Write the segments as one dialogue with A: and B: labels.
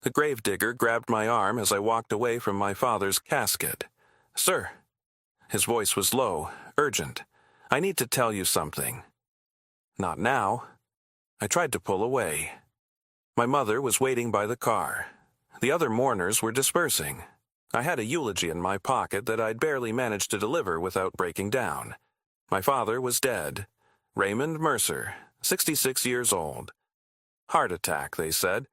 A: The gravedigger grabbed my arm as I walked away from my father's casket. "Sir." His voice was low, urgent. "I need to tell you something." "Not now." I tried to pull away. My mother was waiting by the car. The other mourners were dispersing. I had a eulogy in my pocket that I'd barely managed to deliver without breaking down. My father was dead. Raymond Mercer, 66 years old. Heart attack, they said.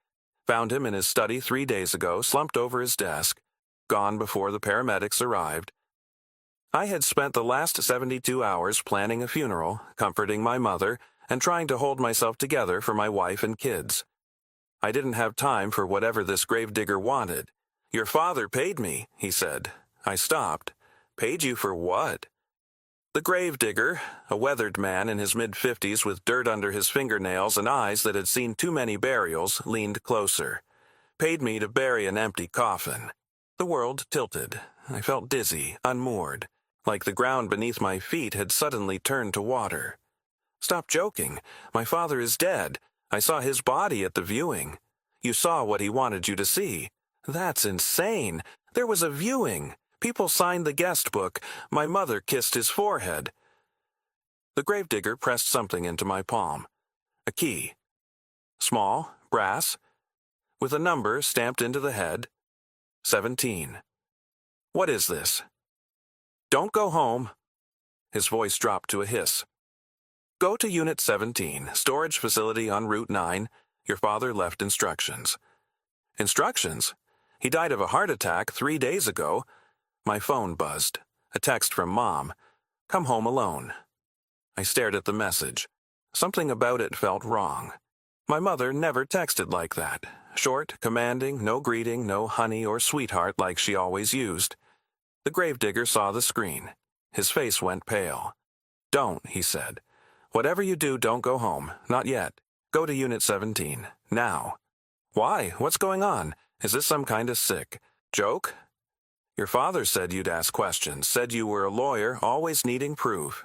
A: Found him in his study 3 days ago, slumped over his desk. Gone before the paramedics arrived. I had spent the last 72 hours planning a funeral, comforting my mother, and trying to hold myself together for my wife and kids. I didn't have time for whatever this gravedigger wanted. "Your father paid me," he said. I stopped. "Paid you for what?" The gravedigger, a weathered man in his mid-50s with dirt under his fingernails and eyes that had seen too many burials, leaned closer. "Paid me to bury an empty coffin." The world tilted. I felt dizzy, unmoored, like the ground beneath my feet had suddenly turned to water. "Stop joking. My father is dead. I saw his body at the viewing." "You saw what he wanted you to see." "That's insane. There was a viewing. People signed the guest book. My mother kissed his forehead." The gravedigger pressed something into my palm. A key. Small, brass, with a number stamped into the head. 17. "What is this?" "Don't go home." His voice dropped to a hiss. "Go to Unit 17, storage facility on Route 9. Your father left instructions." Instructions? He died of a heart attack 3 days ago. My phone buzzed. A text from Mom. "Come home alone." I stared at the message. Something about it felt wrong. My mother never texted like that. Short, commanding, no greeting, no honey or sweetheart like she always used. The gravedigger saw the screen. His face went pale. "Don't," he said. "Whatever you do, don't go home. Not yet. Go to Unit 17. Now." "Why? What's going on? Is this some kind of sick joke?" "Your father said you'd ask questions, said you were a lawyer, always needing proof."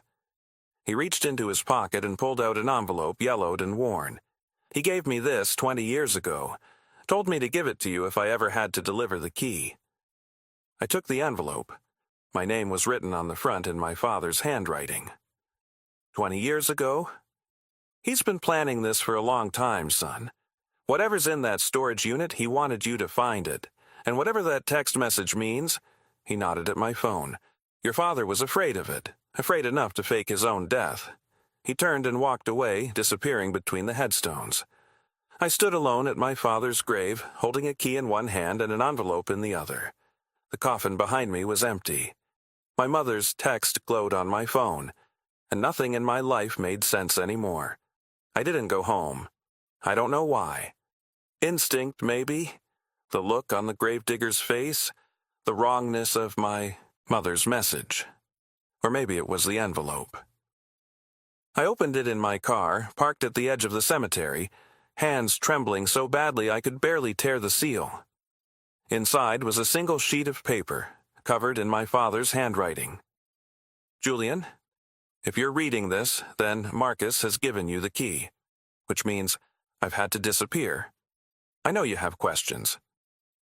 A: He reached into his pocket and pulled out an envelope yellowed and worn. "He gave me this 20 years ago. Told me to give it to you if I ever had to deliver the key." I took the envelope. My name was written on the front in my father's handwriting. 20 years ago? "He's been planning this for a long time, son. Whatever's in that storage unit, he wanted you to find it. And whatever that text message means," he nodded at my phone, "your father was afraid of it, afraid enough to fake his own death." He turned and walked away, disappearing between the headstones. I stood alone at my father's grave, holding a key in one hand and an envelope in the other. The coffin behind me was empty. My mother's text glowed on my phone, and nothing in my life made sense anymore. I didn't go home. I don't know why. Instinct, maybe? The look on the gravedigger's face? The wrongness of my mother's message? Or maybe it was the envelope. I opened it in my car, parked at the edge of the cemetery, hands trembling so badly I could barely tear the seal. Inside was a single sheet of paper, covered in my father's handwriting. "Julian, if you're reading this, then Marcus has given you the key, which means I've had to disappear. I know you have questions.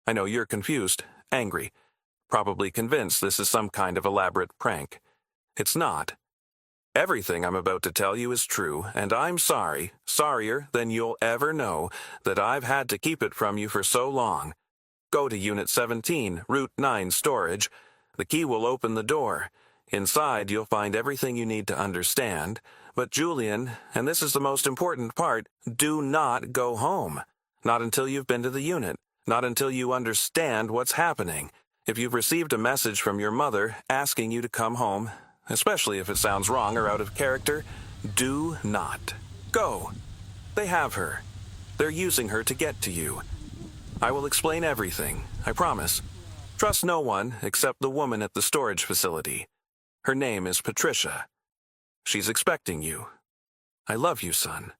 A: I know you're confused, angry, probably convinced this is some kind of elaborate prank. It's not. Everything I'm about to tell you is true, and I'm sorry, sorrier than you'll ever know, that I've had to keep it from you for so long. Go to Unit 17, Route 9 storage. The key will open the door. Inside, you'll find everything you need to understand. But Julian, and this is the most important part, do not go home. Not until you've been to the unit. Not until you understand what's happening. If you've received a message from your mother asking you to come home, especially if it sounds wrong or out of character, do not. Go. They have her. They're using her to get to you. I will explain everything, I promise. Trust no one except the woman at the storage facility. Her name is Patricia. She's expecting you. I love you, son.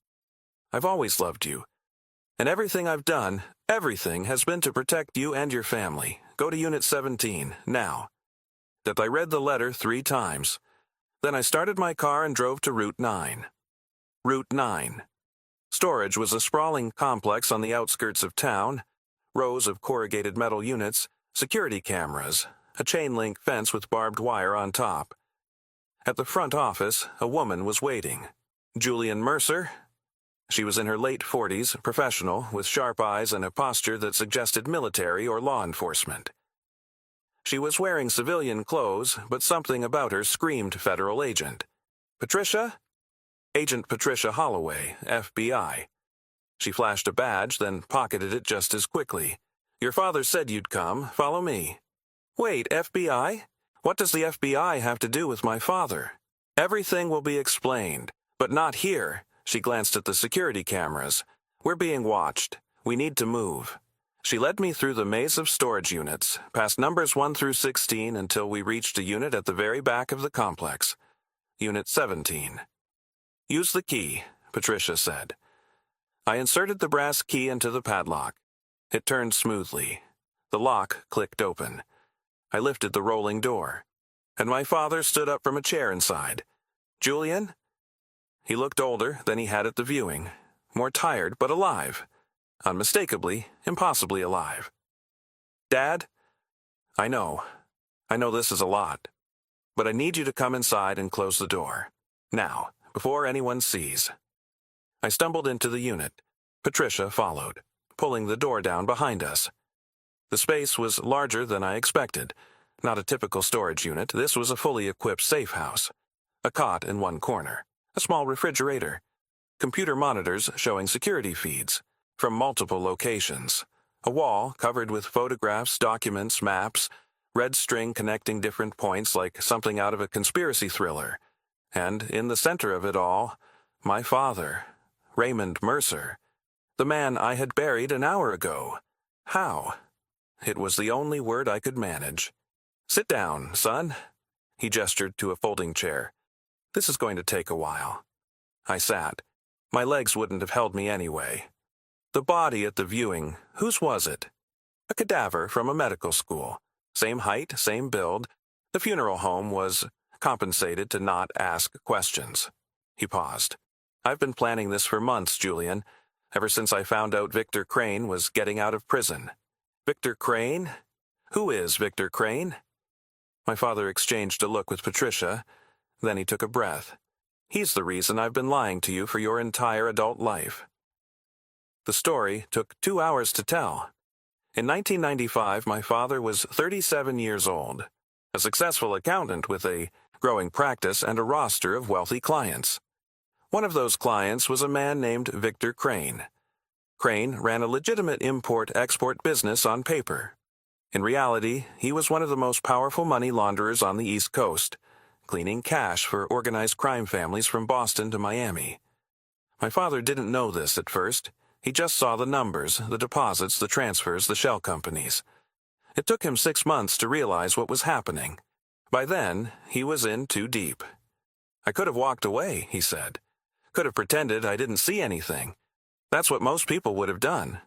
A: I've always loved you. And everything I've done, everything has been to protect you and your family. Go to Unit 17, now. That I read the letter 3 times. Then I started my car and drove to Route 9. Route 9. Storage was a sprawling complex on the outskirts of town. rows of corrugated metal units, security cameras, a chain-link fence with barbed wire on top. At the front office, a woman was waiting. Julian Mercer. She was in her late 40s, professional, with sharp eyes and a posture that suggested military or law enforcement. She was wearing civilian clothes, but something about her screamed federal agent. Patricia? Agent Patricia Holloway, FBI. She flashed a badge, then pocketed it just as quickly. Your father said you'd come. Follow me. Wait, FBI? What does the FBI have to do with my father? Everything will be explained, but not here. She glanced at the security cameras. We're being watched. We need to move. She led me through the maze of storage units, past numbers 1 through 16 until we reached a unit at the very back of the complex. Unit 17. Use the key, Patricia said. I inserted the brass key into the padlock. It turned smoothly. The lock clicked open. I lifted the rolling door, and my father stood up from a chair inside. Julian? He looked older than he had at the viewing, more tired but alive. Unmistakably, impossibly alive. Dad? I know this is a lot, but I need you to come inside and close the door. Now, before anyone sees. I stumbled into the unit. Patricia followed, pulling the door down behind us. The space was larger than I expected. Not a typical storage unit, this was a fully equipped safe house. A cot in one corner, a small refrigerator, computer monitors showing security feeds from multiple locations, a wall covered with photographs, documents, maps, red string connecting different points like something out of a conspiracy thriller. And in the center of it all, my father, Raymond Mercer, the man I had buried an hour ago. How? It was the only word I could manage. Sit down, son. He gestured to a folding chair. This is going to take a while. I sat. My legs wouldn't have held me anyway. The body at the viewing, whose was it? A cadaver from a medical school. Same height, same build. The funeral home was compensated to not ask questions. He paused. I've been planning this for months, Julian, ever since I found out Victor Crane was getting out of prison. Victor Crane? Who is Victor Crane? My father exchanged a look with Patricia. Then he took a breath. He's the reason I've been lying to you for your entire adult life. The story took 2 hours to tell. In 1995, my father was 37 years old, a successful accountant with a growing practice and a roster of wealthy clients. One of those clients was a man named Victor Crane. Crane ran a legitimate import-export business on paper. In reality, he was one of the most powerful money launderers on the East Coast, cleaning cash for organized crime families from Boston to Miami. My father didn't know this at first. He just saw the numbers, the deposits, the transfers, the shell companies. It took him 6 months to realize what was happening. By then, he was in too deep. I could have walked away, he said. Could have pretended I didn't see anything. That's what most people would have done.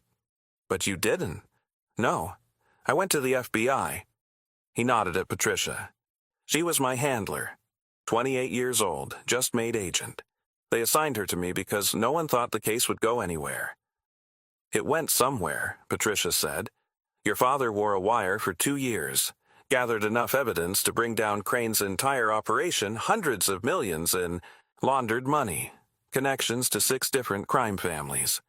A: But you didn't. No. I went to the FBI. He nodded at Patricia. She was my handler. 28 years old, just made agent. They assigned her to me because no one thought the case would go anywhere. It went somewhere, Patricia said. Your father wore a wire for 2 years, gathered enough evidence to bring down Crane's entire operation, hundreds of millions in laundered money, connections to 6 different crime families.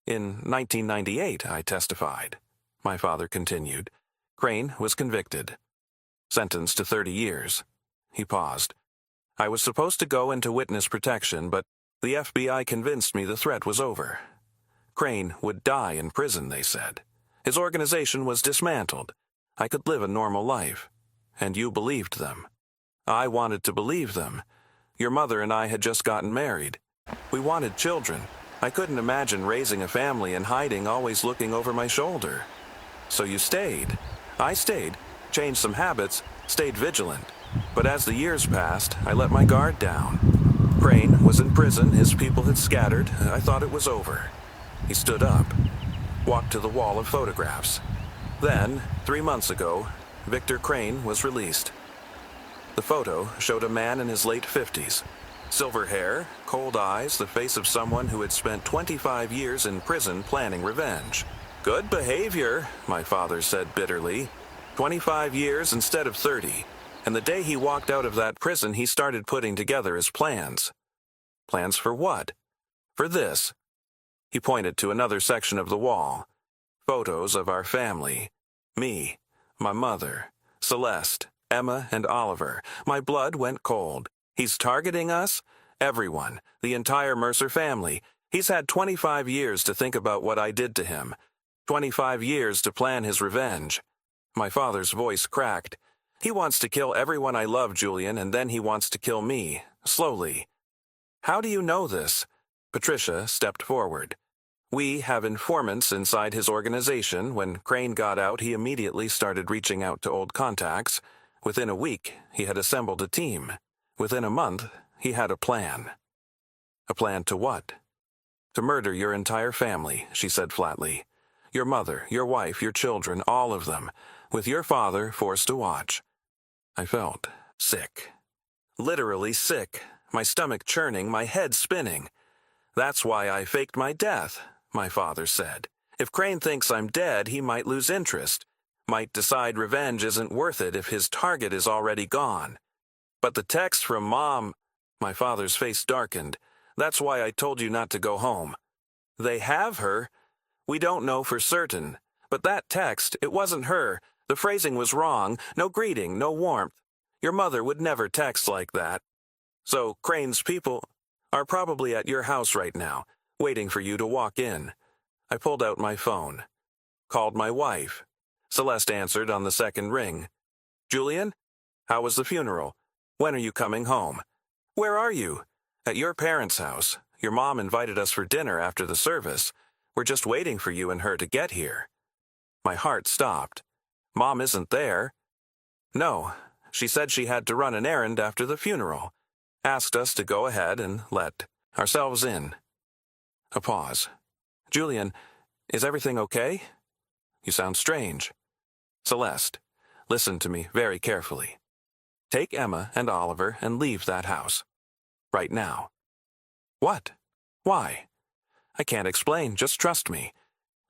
A: In 1998, I testified. My father continued. Crane was convicted. Sentenced to 30 years. He paused. I was supposed to go into witness protection, but the FBI convinced me the threat was over. Crane would die in prison, they said. His organization was dismantled. I could live a normal life. And you believed them. I wanted to believe them. Your mother and I had just gotten married. We wanted children. I couldn't imagine raising a family and hiding, always looking over my shoulder. So you stayed. I stayed, changed some habits, stayed vigilant. But as the years passed, I let my guard down. Crane was in prison, his people had scattered. I thought it was over. He stood up, walked to the wall of photographs. Then, 3 months ago, Victor Crane was released. The photo showed a man in his late 50s. Silver hair, cold eyes, the face of someone who had spent 25 years in prison planning revenge. Good behavior, my father said bitterly. 25 years instead of 30. And the day he walked out of that prison, he started putting together his plans. Plans for what? For this. He pointed to another section of the wall. Photos of our family. Me, my mother, Celeste, Emma, and Oliver. My blood went cold. He's targeting us? Everyone, the entire Mercer family. He's had 25 years to think about what I did to him. 25 years to plan his revenge. My father's voice cracked. He wants to kill everyone I love, Julian, and then he wants to kill me, slowly. How do you know this? Patricia stepped forward. We have informants inside his organization. When Crane got out, he immediately started reaching out to old contacts. Within a week, he had assembled a team. Within a month, he had a plan. A plan to what? To murder your entire family, she said flatly. Your mother, your wife, your children, all of them, with your father forced to watch. I felt sick. Literally sick, my stomach churning, my head spinning. That's why I faked my death, my father said. If Crane thinks I'm dead, he might lose interest, might decide revenge isn't worth it if his target is already gone. But the text from Mom, my father's face darkened. That's why I told you not to go home. They have her. We don't know for certain. But that text, it wasn't her. The phrasing was wrong. No greeting, no warmth. Your mother would never text like that. So Crane's people are probably at your house right now, waiting for you to walk in. I pulled out my phone. Called my wife. Celeste answered on the second ring. Julian? How was the funeral? When are you coming home? Where are you? At your parents' house. Your mom invited us for dinner after the service. We're just waiting for you and her to get here. My heart stopped. Mom isn't there. No, she said she had to run an errand after the funeral. Asked us to go ahead and let ourselves in. A pause. Julian, is everything okay? You sound strange. Celeste, listen to me very carefully. Take Emma and Oliver and leave that house. Right now. What? Why? I can't explain, just trust me.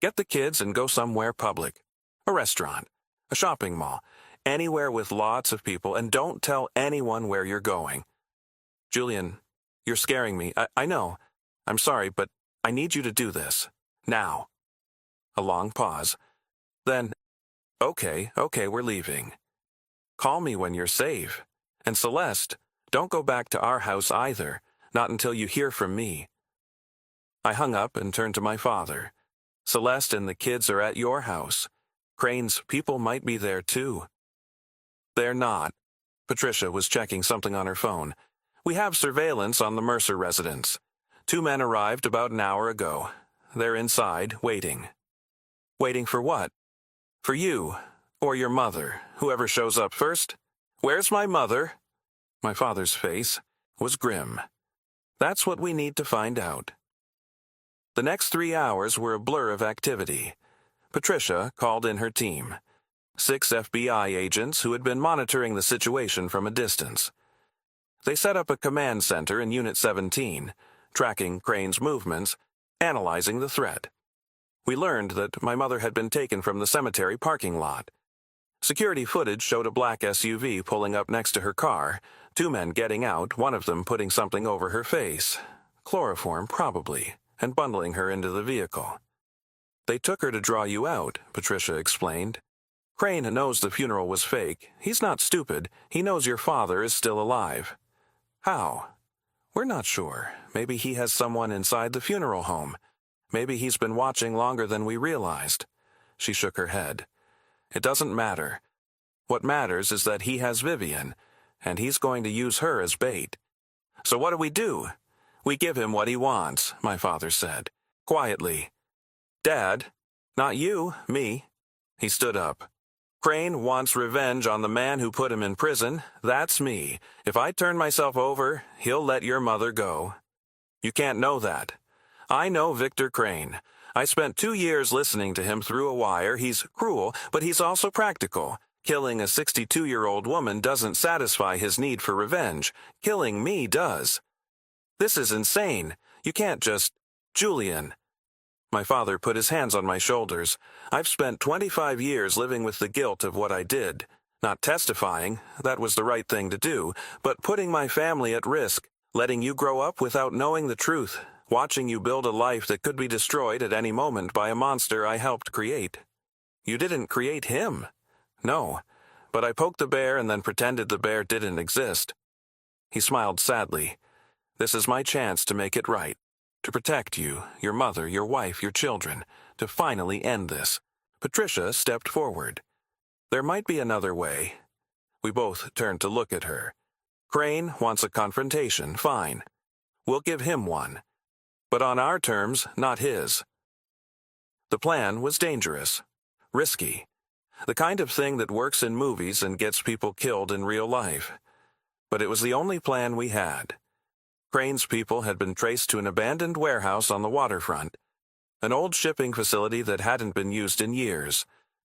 A: Get the kids and go somewhere public. A restaurant, a shopping mall, anywhere with lots of people, and don't tell anyone where you're going. Julian, you're scaring me. I know. I'm sorry, but I need you to do this. Now. A long pause. Then, okay, we're leaving. Call me when you're safe. And Celeste, don't go back to our house either, not until you hear from me. I hung up and turned to my father. Celeste and the kids are at your house. Crane's people might be there too. They're not. Patricia was checking something on her phone. We have surveillance on the Mercer residence. 2 men arrived about an hour ago. They're inside, waiting. Waiting for what? For you, or your mother, whoever shows up first. Where's my mother? My father's face was grim. That's what we need to find out. The next 3 hours were a blur of activity. Patricia called in her team. 6 FBI agents who had been monitoring the situation from a distance. They set up a command center in Unit 17, tracking Crane's movements, analyzing the threat. We learned that my mother had been taken from the cemetery parking lot. Security footage showed a black SUV pulling up next to her car, 2 men getting out, one of them putting something over her face. Chloroform, probably, and bundling her into the vehicle. They took her to draw you out, Patricia explained. Crane knows the funeral was fake. He's not stupid. He knows your father is still alive. How? We're not sure. Maybe he has someone inside the funeral home. Maybe he's been watching longer than we realized. She shook her head. It doesn't matter. What matters is that he has Vivian, and he's going to use her as bait. So what do? We give him what he wants, my father said, quietly. Dad, not you, me. He stood up. Crane wants revenge on the man who put him in prison. That's me. If I turn myself over, he'll let your mother go. You can't know that. I know Victor Crane. I spent 2 years listening to him through a wire. He's cruel, but he's also practical. Killing a 62-year-old woman doesn't satisfy his need for revenge. Killing me does. This is insane. You can't just... Julian. My father put his hands on my shoulders. I've spent 25 years living with the guilt of what I did. Not testifying, that was the right thing to do, but putting my family at risk, letting you grow up without knowing the truth, watching you build a life that could be destroyed at any moment by a monster I helped create. You didn't create him. No, but I poked the bear and then pretended the bear didn't exist. He smiled sadly. This is my chance to make it right. To protect you, your mother, your wife, your children, to finally end this. Patricia stepped forward. There might be another way. We both turned to look at her. Crane wants a confrontation, fine. We'll give him one. But on our terms, not his. The plan was dangerous, risky, the kind of thing that works in movies and gets people killed in real life. But it was the only plan we had. Crane's people had been traced to an abandoned warehouse on the waterfront, an old shipping facility that hadn't been used in years.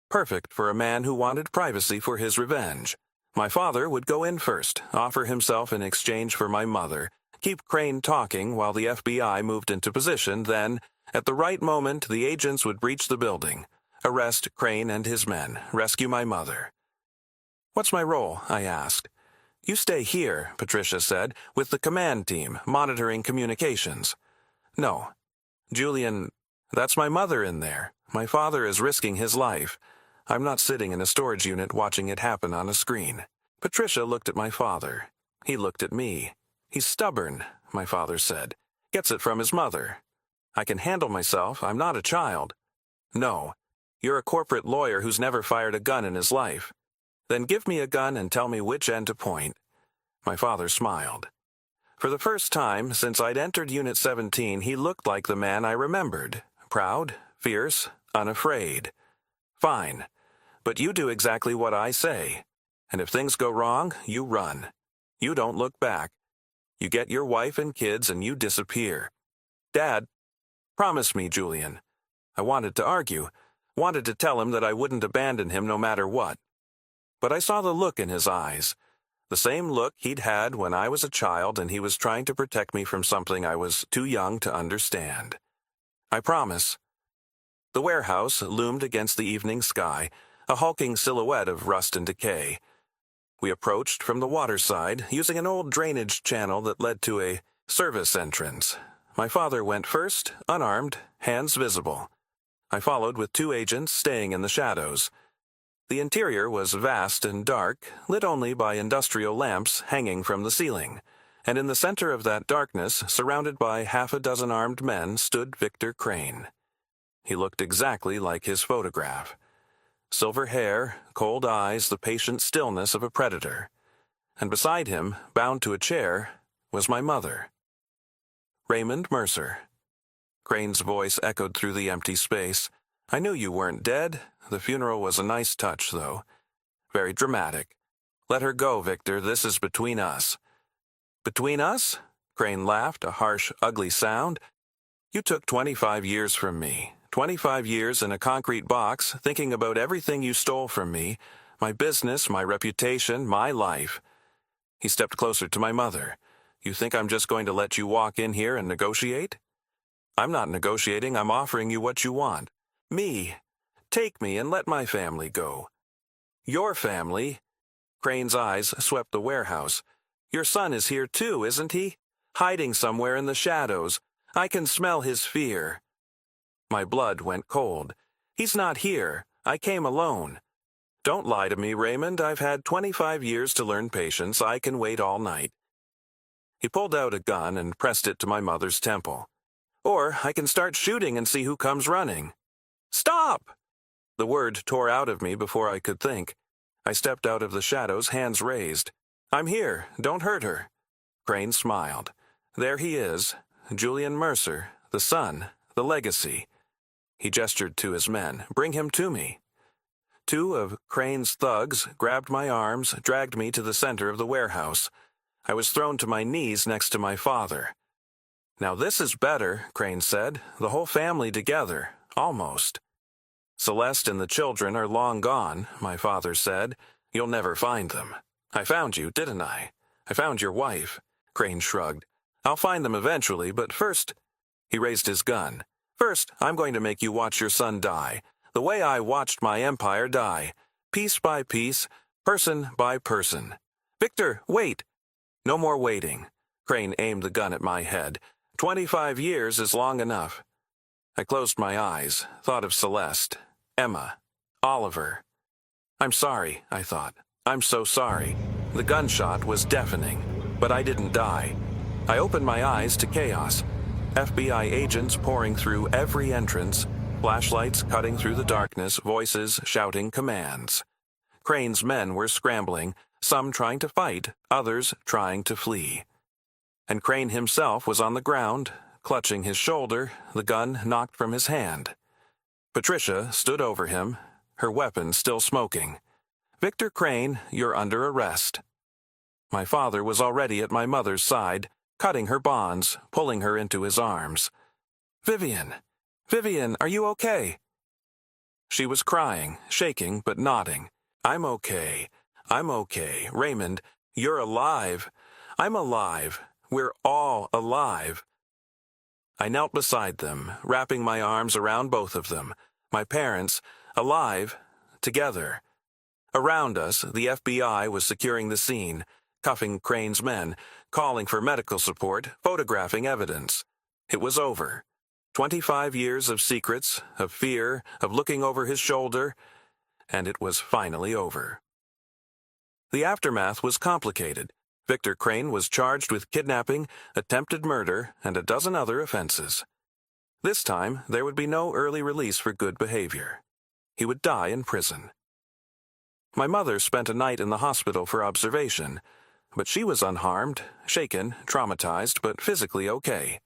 A: Perfect for a man who wanted privacy for his revenge. My father would go in first, offer himself in exchange for my mother, keep Crane talking while the FBI moved into position, then, at the right moment, the agents would breach the building, arrest Crane and his men, rescue my mother. What's my role? I asked. You stay here, Patricia said, with the command team, monitoring communications. No. Julian, that's my mother in there. My father is risking his life. I'm not sitting in a storage unit watching it happen on a screen. Patricia looked at my father. He looked at me. He's stubborn, my father said. Gets it from his mother. I can handle myself. I'm not a child. No. You're a corporate lawyer who's never fired a gun in his life. Then give me a gun and tell me which end to point. My father smiled. For the first time since I'd entered Unit 17, he looked like the man I remembered. Proud, fierce, unafraid. Fine. But you do exactly what I say. And if things go wrong, you run. You don't look back. You get your wife and kids and you disappear. Dad, promise me, Julian. I wanted to argue, wanted to tell him that I wouldn't abandon him no matter what. But I saw the look in his eyes, the same look he'd had when I was a child and he was trying to protect me from something I was too young to understand. I promise. The warehouse loomed against the evening sky, a hulking silhouette of rust and decay. We approached from the waterside, using an old drainage channel that led to a service entrance. My father went first, unarmed, hands visible. I followed with 2 agents staying in the shadows. The interior was vast and dark, lit only by industrial lamps hanging from the ceiling, and in the center of that darkness, surrounded by half a dozen armed men, stood Victor Crane. He looked exactly like his photograph. Silver hair, cold eyes, the patient stillness of a predator. And beside him, bound to a chair, was my mother. Raymond Mercer. Crane's voice echoed through the empty space. I knew you weren't dead. The funeral was a nice touch, though. Very dramatic. Let her go, Victor. This is between us. Between us? Crane laughed, a harsh, ugly sound. You took 25 years from me. 25 years in a concrete box, thinking about everything you stole from me, my business, my reputation, my life. He stepped closer to my mother. You think I'm just going to let you walk in here and negotiate? I'm not negotiating. I'm offering you what you want. Me. Take me and let my family go. Your family? Crane's eyes swept the warehouse. Your son is here too, isn't he? Hiding somewhere in the shadows. I can smell his fear. My blood went cold. He's not here. I came alone. Don't lie to me, Raymond. I've had 25 years to learn patience. I can wait all night. He pulled out a gun and pressed it to my mother's temple. Or I can start shooting and see who comes running. Stop! The word tore out of me before I could think. I stepped out of the shadows, hands raised. I'm here. Don't hurt her. Crane smiled. There he is, Julian Mercer, the son, the legacy. He gestured to his men. Bring him to me. 2 of Crane's thugs grabbed my arms, dragged me to the center of the warehouse. I was thrown to my knees next to my father. Now this is better, Crane said. The whole family together, almost. Celeste and the children are long gone, my father said. You'll never find them. I found you, didn't I? I found your wife. Crane shrugged. I'll find them eventually, but first... He raised his gun. First, I'm going to make you watch your son die, the way I watched my empire die, piece by piece, person by person. Victor, wait! No more waiting. Crane aimed the gun at my head. 25 years is long enough. I closed my eyes, thought of Celeste, Emma, Oliver. I'm sorry, I thought. I'm so sorry. The gunshot was deafening, but I didn't die. I opened my eyes to chaos. FBI agents pouring through every entrance, flashlights cutting through the darkness, voices shouting commands. Crane's men were scrambling, some trying to fight, others trying to flee. And Crane himself was on the ground, clutching his shoulder, the gun knocked from his hand. Patricia stood over him, her weapon still smoking. Victor Crane, you're under arrest. My father was already at my mother's side, cutting her bonds, pulling her into his arms. Vivian! Vivian, are you okay? She was crying, shaking, but nodding. I'm okay. I'm okay. Raymond, you're alive. I'm alive. We're all alive. I knelt beside them, wrapping my arms around both of them. My parents, alive, together. Around us, the FBI was securing the scene, cuffing Crane's men, calling for medical support, photographing evidence. It was over. 25 years of secrets, of fear, of looking over his shoulder, and it was finally over. The aftermath was complicated. Victor Crane was charged with kidnapping, attempted murder, and a dozen other offenses. This time, there would be no early release for good behavior. He would die in prison. My mother spent a night in the hospital for observation, but she was unharmed, shaken, traumatized, but physically okay.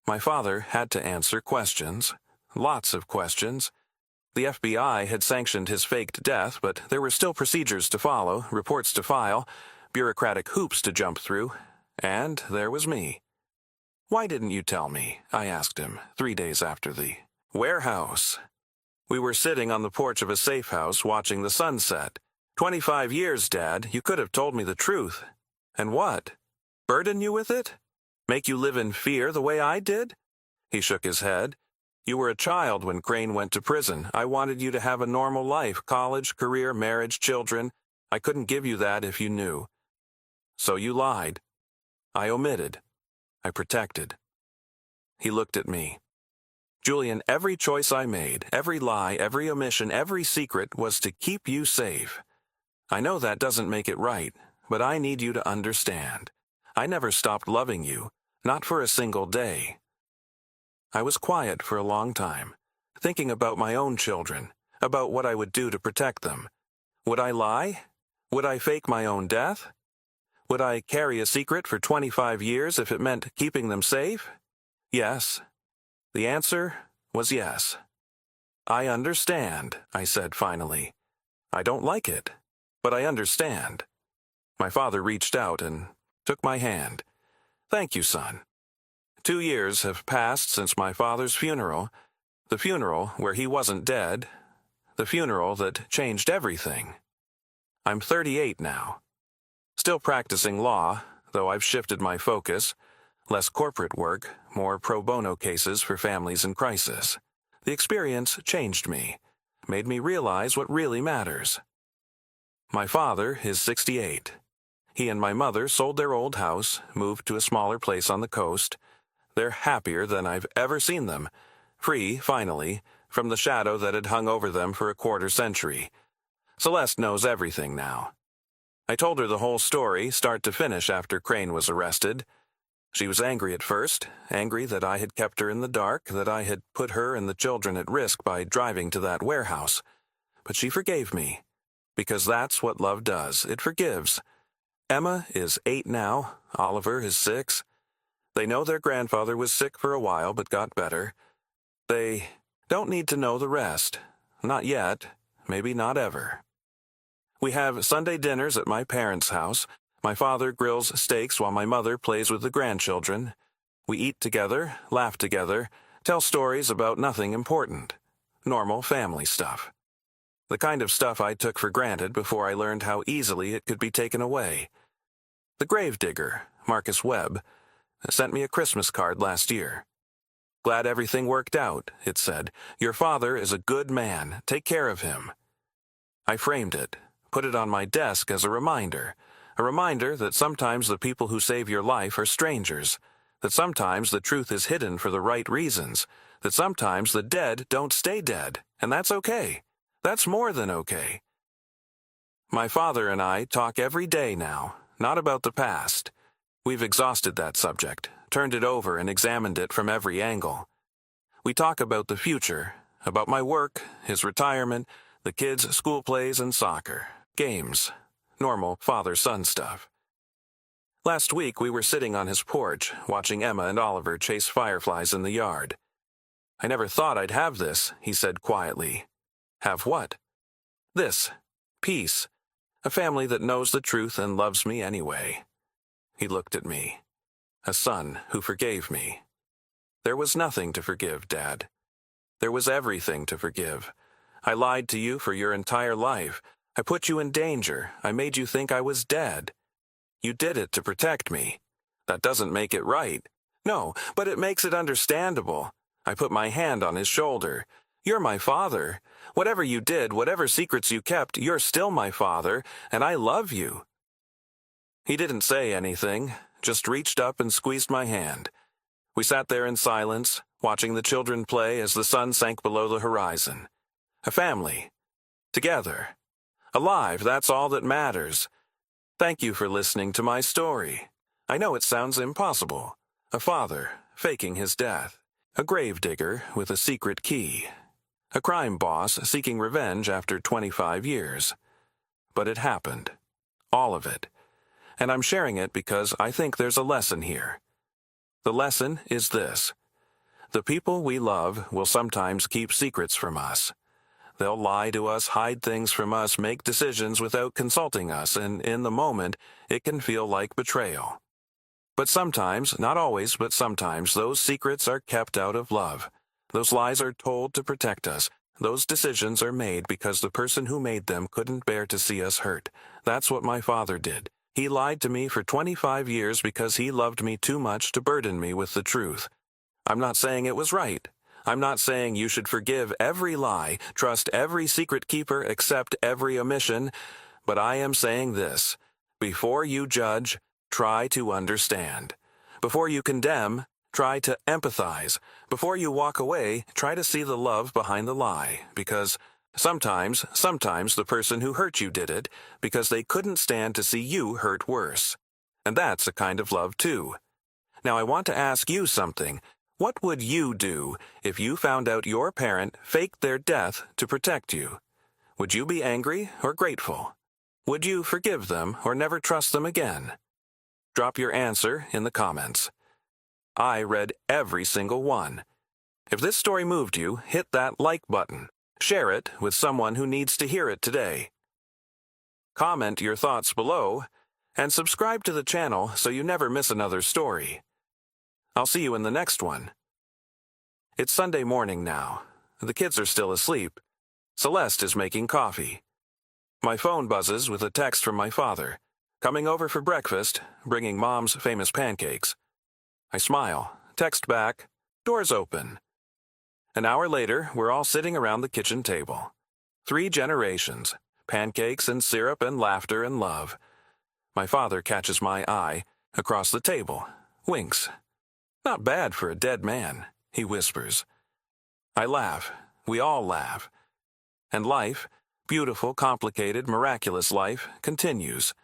A: My father had to answer questions, lots of questions. The FBI had sanctioned his faked death, but there were still procedures to follow, reports to file, bureaucratic hoops to jump through, and there was me. Why didn't you tell me? I asked him, 3 days after the warehouse. We were sitting on the porch of a safe house watching the sunset. 25 years, Dad, you could have told me the truth. And what? Burden you with it? Make you live in fear the way I did? He shook his head. You were a child when Crane went to prison. I wanted you to have a normal life, college, career, marriage, children. I couldn't give you that if you knew. So you lied. I omitted. I protected. He looked at me. Julian, every choice I made, every lie, every omission, every secret was to keep you safe. I know that doesn't make it right, but I need you to understand. I never stopped loving you, not for a single day. I was quiet for a long time, thinking about my own children, about what I would do to protect them. Would I lie? Would I fake my own death? Would I carry a secret for 25 years if it meant keeping them safe? Yes. The answer was yes. I understand, I said finally. I don't like it, but I understand. My father reached out and took my hand. Thank you, son. 2 years have passed since my father's funeral, the funeral where he wasn't dead, the funeral that changed everything. I'm 38 now. Still practicing law, though I've shifted my focus. Less corporate work, more pro bono cases for families in crisis. The experience changed me, made me realize what really matters. My father is 68. He and my mother sold their old house, moved to a smaller place on the coast. They're happier than I've ever seen them, free, finally, from the shadow that had hung over them for a quarter century. Celeste knows everything now. I told her the whole story, start to finish, after Crane was arrested. She was angry at first, angry that I had kept her in the dark, that I had put her and the children at risk by driving to that warehouse. But she forgave me, because that's what love does. It forgives. Emma is 8 now, Oliver is 6. They know their grandfather was sick for a while but got better. They don't need to know the rest. Not yet, maybe not ever. We have Sunday dinners at my parents' house. My father grills steaks while my mother plays with the grandchildren. We eat together, laugh together, tell stories about nothing important. Normal family stuff. The kind of stuff I took for granted before I learned how easily it could be taken away. The Gravedigger, Marcus Webb, sent me a Christmas card last year. Glad everything worked out, it said. Your father is a good man. Take care of him. I framed it, put it on my desk as a reminder that sometimes the people who save your life are strangers, that sometimes the truth is hidden for the right reasons, that sometimes the dead don't stay dead, and that's okay. That's more than okay. My father and I talk every day now, not about the past. We've exhausted that subject, turned it over and examined it from every angle. We talk about the future, about my work, his retirement, the kids' school plays and soccer, games, normal father-son stuff. Last week we were sitting on his porch, watching Emma and Oliver chase fireflies in the yard. I never thought I'd have this, he said quietly. Have what? This. Peace. A family that knows the truth and loves me anyway. He looked at me. A son who forgave me. There was nothing to forgive, Dad. There was everything to forgive. I lied to you for your entire life. I put you in danger. I made you think I was dead. You did it to protect me. That doesn't make it right. No, but it makes it understandable. I put my hand on his shoulder. You're my father. Whatever you did, whatever secrets you kept, you're still my father, and I love you. He didn't say anything, just reached up and squeezed my hand. We sat there in silence, watching the children play as the sun sank below the horizon. A family. Together. Alive, that's all that matters. Thank you for listening to my story. I know it sounds impossible. A father faking his death. A gravedigger with a secret key. A crime boss seeking revenge after 25 years. But it happened. All of it. And I'm sharing it because I think there's a lesson here. The lesson is this. The people we love will sometimes keep secrets from us. They'll lie to us, hide things from us, make decisions without consulting us, and in the moment, it can feel like betrayal. But sometimes, not always, but sometimes, those secrets are kept out of love. Those lies are told to protect us. Those decisions are made because the person who made them couldn't bear to see us hurt. That's what my father did. He lied to me for 25 years because he loved me too much to burden me with the truth. I'm not saying it was right. I'm not saying you should forgive every lie, trust every secret keeper, accept every omission, but I am saying this. Before you judge, try to understand. Before you condemn, try to empathize. Before you walk away, try to see the love behind the lie, because sometimes the person who hurt you did it because they couldn't stand to see you hurt worse. And that's a kind of love too. Now I want to ask you something. What would you do if you found out your parent faked their death to protect you? Would you be angry or grateful? Would you forgive them or never trust them again? Drop your answer in the comments. I read every single one. If this story moved you, hit that like button. Share it with someone who needs to hear it today. Comment your thoughts below, and subscribe to the channel so you never miss another story. I'll see you in the next one. It's Sunday morning now. The kids are still asleep. Celeste is making coffee. My phone buzzes with a text from my father, coming over for breakfast, bringing Mom's famous pancakes. I smile, text back, doors open. An hour later, we're all sitting around the kitchen table. 3 generations, pancakes and syrup and laughter and love. My father catches my eye, across the table, winks. Not bad for a dead man, he whispers. I laugh. We all laugh. And life, beautiful, complicated, miraculous life, continues.